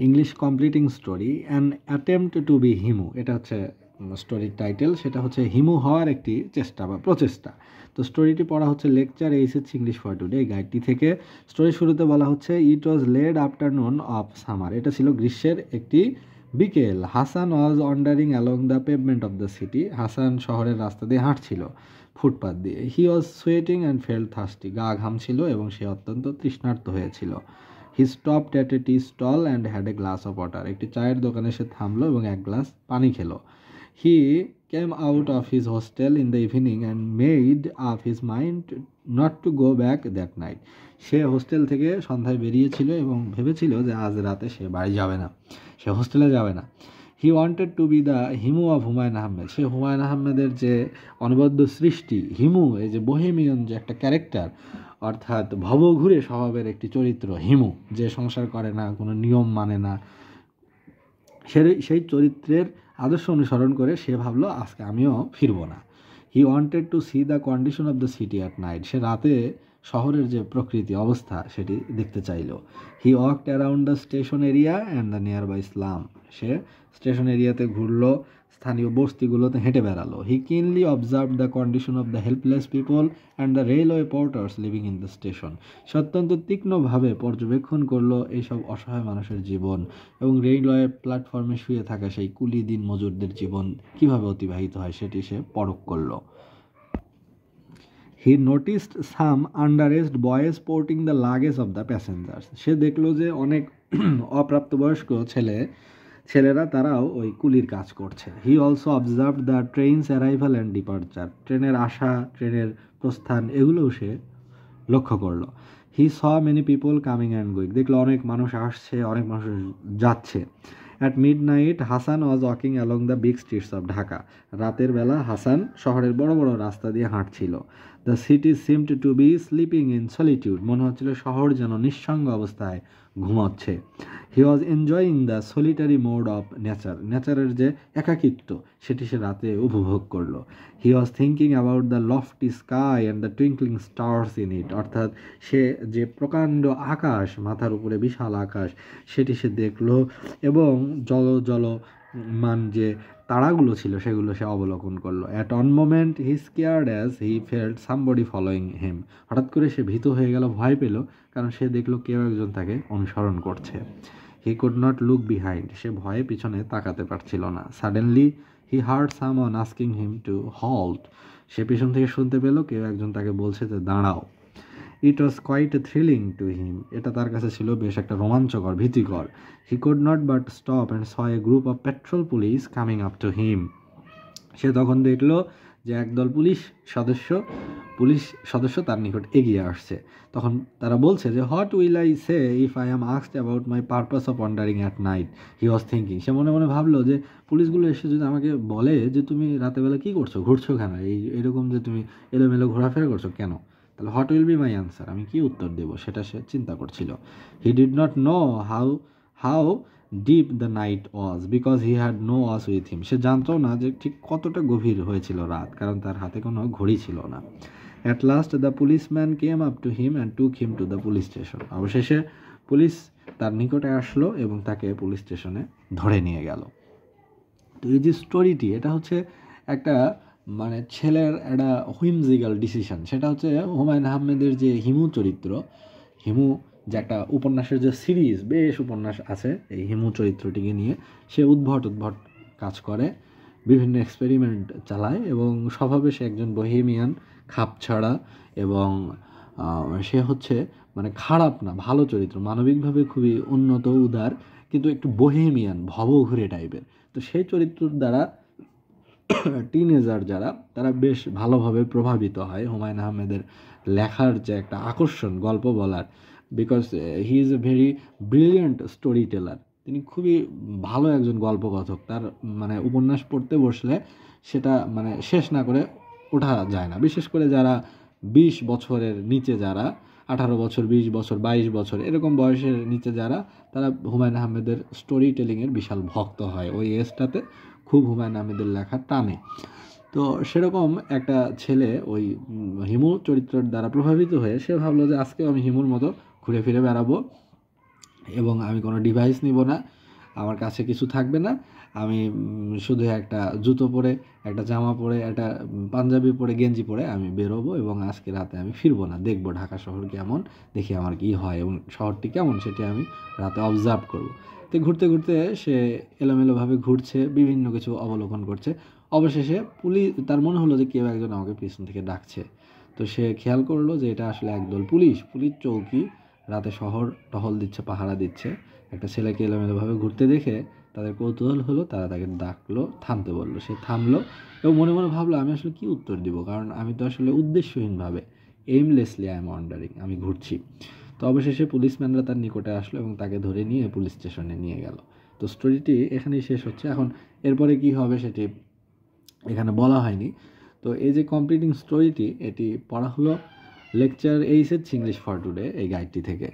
English completing story an attempt to be Himu, এটা হচ্ছে স্টোরির টাইটেল। সেটা হচ্ছে হিমু হওয়ার একটি চেষ্টা বা প্রচেষ্টা। তো স্টোরিটি পড়া হচ্ছে lecture HS English for today এই গাইডটি থেকে। স্টোরি শুরুতে বলা হচ্ছে it was late afternoon of summer, এটা ছিল গ্রীষ্মের একটি বিকেল। Hasan was wandering along the pavement of the city, Hasan শহরের রাস্তা দিয়ে হাঁটছিল, ফুটপাথ দিয়ে। He was sweating and felt thirsty, গা ঘামছিল এবং সে অত্যন্ত তৃষ্ণার্ত হয়েছিল। He stopped at a tea stall and had a glass of water, একটি চায়ের দোকানে সে থামলো এবং এক গ্লাস পানি খেলো। He came out of his hostel in the evening and made up his mind not to go back that night, সে hostel থেকে সন্ধ্যায় বেরিয়েছিল এবং ভেবেছিল যে আজ রাতে সে বাড়ি যাবে না, সে হোস্টেলে যাবে না। He wanted to be the Himu of Humayun Ahmed, সে হুমায়ুন আহমেদের যে অনবদ্য সৃষ্টি হিমু, এই যে বোহেমিয়ান যে একটা ক্যারেক্টার, অর্থাৎ ভবঘুরে স্বভাবের একটি চরিত্র হিমু, যে সংসার করে না, কোনো নিয়ম মানে না, সেই চরিত্রের আদর্শ অনুসরণ করে সে ভাবলো আজকে আমিও ফিরবো না। He wanted to see the condition of the city at night, সে রাতে শহরের যে প্রকৃতি অবস্থা সেটি দেখতে চাইল। He walked around the station area and the nearby slum, সে স্টেশন এরিয়াতে ঘুরলো, স্থানীয় বস্তিগুলোতে হেঁটে বেড়ালো। He keenly observe the condition of the helpless people and the railway porters living in the station, সে অত্যন্ত তীক্ষ্ণভাবে পর্যবেক্ষণ করলো এইসব অসহায় মানুষের জীবন এবং রেলওয়ে প্ল্যাটফর্মে শুয়ে থাকা সেই কুলি দিন মজুরদের জীবন কীভাবে অতিবাহিত হয় সেটি সে পরখ করলো। He noticed some under aged boys porting the luggage of the passengers, সে দেখলো যে অনেক অপ্রাপ্তবয়স্ক ছেলেরা তারাও ওই কুলির কাজ করছে। He also observe the trains arrival and departure, ট্রেনের আসা, ট্রেনের প্রস্থান, এগুলোও সে লক্ষ্য করলো। He saw many people coming and going, দেখলো অনেক মানুষ আসছে, অনেক মানুষ যাচ্ছে। At midnight Hasan was walking along the big streets of Dhaka, রাতের বেলা হাসান শহরের বড় বড় রাস্তা দিয়ে হাঁটছিল। The city seemed to be sleeping in solitude, মনে হচ্ছিল শহর যেন নিঃসঙ্গ অবস্থায় ঘুমাচ্ছে। হি was enjoying the solitary mode of nature, নেচারের যে একাকিত্ব সেটি সে রাতে উপভোগ করলো। He was thinking about the lofty sky and the twinkling stars in it, অর্থাৎ সে যে প্রকাণ্ড আকাশ, মাথার উপরে বিশাল আকাশ, সেটি সে দেখলো এবং জলমান যে তারাগুলো ছিল সেগুলো সে অবলোকন করলো। At on moment he scared as he felt somebody following him, হঠাৎ করে সে ভীত হয়ে গেল, ভয় পেল, কারণ সে দেখলো কেউ একজন তাকে অনুসরণ করছে। He could not look behind, সে ভয়ে পিছনে তাকাতে পারছিল না। Suddenly he heard someone asking him to halt, সে পিছন থেকে শুনতে পেল কেউ একজন তাকে বলছে যে দাঁড়াও। It was quite thrilling to him, এটা তার কাছে ছিল বেশ একটা রোমাঞ্চকর, ভীতিকর। He could not but stop and saw a group of patrol police coming up to him, সে তখন দেখলো যে একদল পুলিশ সদস্য তার নিকট এগিয়ে আসছে। তখন তারা বলছে যে what will I say if I am asked about my purpose of wandering at night, he was thinking, সে মনে মনে ভাবলো যে পুলিশগুলো এসে যদি আমাকে বলে যে তুমি রাতেবেলা কী করছো, ঘুরছো কেন, এরকম যে তুমি এলোমেলো ঘোরাফেরা করছো কেন, তাহলে what will be my answer, আমি কি উত্তর দেবো সেটা সে চিন্তা করছিল। He did not know how deep the night was because he had no watch with him, সে জানতো না যে ঠিক কতটা গভীর হয়েছিল রাত, কারণ তার হাতে কোনো ঘড়ি ছিল না। At last the policeman came up to him and took him to the police station, অবশেষে পুলিশ তার নিকটে আসলো এবং তাকে পুলিশ স্টেশনে ধরে নিয়ে গেল। তো এই যে স্টোরিটি, এটা হচ্ছে একটা মানে ছেলের একটা হুইমজিক্যাল ডিসিশন, সেটা হচ্ছে হুমায়ুন আহমেদের যে হিমু চরিত্র, হিমু যে একটা উপন্যাসের যে সিরিজ, বেশ উপন্যাস আছে এই হিমু চরিত্রটিকে নিয়ে, সে উদ্ভট কাজ করে, বিভিন্ন এক্সপেরিমেন্ট চালায় এবং স্বভাবে সে একজন বহেমিয়ান, খাপছাড়া এবং সে হচ্ছে মানে খারাপ না, ভালো চরিত্র, মানবিকভাবে খুবই উন্নত, উদার, কিন্তু একটু বহেমিয়ান, ভবঘুরে টাইপের। তো সেই চরিত্রের দ্বারা টিনেজার যারা, তারা বেশ ভালোভাবে প্রভাবিত হয় হুমায়ুন আহমেদের লেখার যে একটা আকর্ষণ গল্প বলার, because he is a very brilliant story teller, তিনি খুবই ভালো একজন গল্পকথক। তার মানে উপন্যাস পড়তে বসলে সেটা মানে শেষ না করে ওঠা যায় না, বিশেষ করে যারা 20 বছরের নিচে, যারা 18 বছর, 20 বছর, 22 বছর এরকম বয়সের নিচে যারা, তারা হুমায়ুন আহমেদের স্টোরি টেলিংয়ের বিশাল ভক্ত হয়, ওই এজটাতে খুব হুমায়ুন আহমেদের লেখা টানে। তো সেরকম একটা ছেলে ওই হিমু চরিত্রের দ্বারা প্রভাবিত হয়ে সে ভাবলো যে আজকেও আমি হিমুর মতো ঘুরে ফিরে বেড়াবো এবং আমি কোনো ডিভাইস নিব না, আমার কাছে কিছু থাকবে না, আমি শুধু একটা জুতো পরে, একটা জামা পরে, একটা পাঞ্জাবি পরে, গেঞ্জি পরে আমি বেরোবো এবং আজকে রাতে আমি ফিরবো না, দেখবো ঢাকা শহর কেমন, দেখি আমার কি হয় এবং শহরটি কেমন সেটি আমি রাতে অবজার্ভ করব। তো ঘুরতে ঘুরতে সে এলোমেলোভাবে ঘুরছে, বিভিন্ন কিছু অবলোকন করছে। অবশেষে পুলিশ, তার মনে হলো যে কেউ একজন আমাকে পিছন থেকে ডাকছে। তো সে খেয়াল করলো যে এটা আসলে একদল পুলিশ চৌকি রাতে শহর টহল দিচ্ছে, পাহারা দিচ্ছে। একটা ছেলেকে এলোমেলোভাবে ঘুরতে দেখে তাদের কৌতূহল হলো, তারা তাকে ডাকলো, থামতে বললো। সে থামলো এবং মনে মনে ভাবলো আমি আসলে কি উত্তর দিব, কারণ আমি তো আসলে উদ্দেশ্যহীনভাবে, এইমলেসলি আই এম ওয়ান্ডারিং, আমি ঘুরছি। তো অবশেষে পুলিশম্যানরা তার নিকটে আসলো এবং তাকে ধরে নিয়ে পুলিশ স্টেশনে নিয়ে গেল। তো স্টোরিটি এখানেই শেষ হচ্ছে। এখন এরপরে কি হবে সেটি এখানে বলা হয়নি। তো এই যে কমপ্লিটিং স্টোরিটি, এটি পড়া হলো লেকচার 8 ইংলিশ ফর টুডে এই গাইডটি থেকে।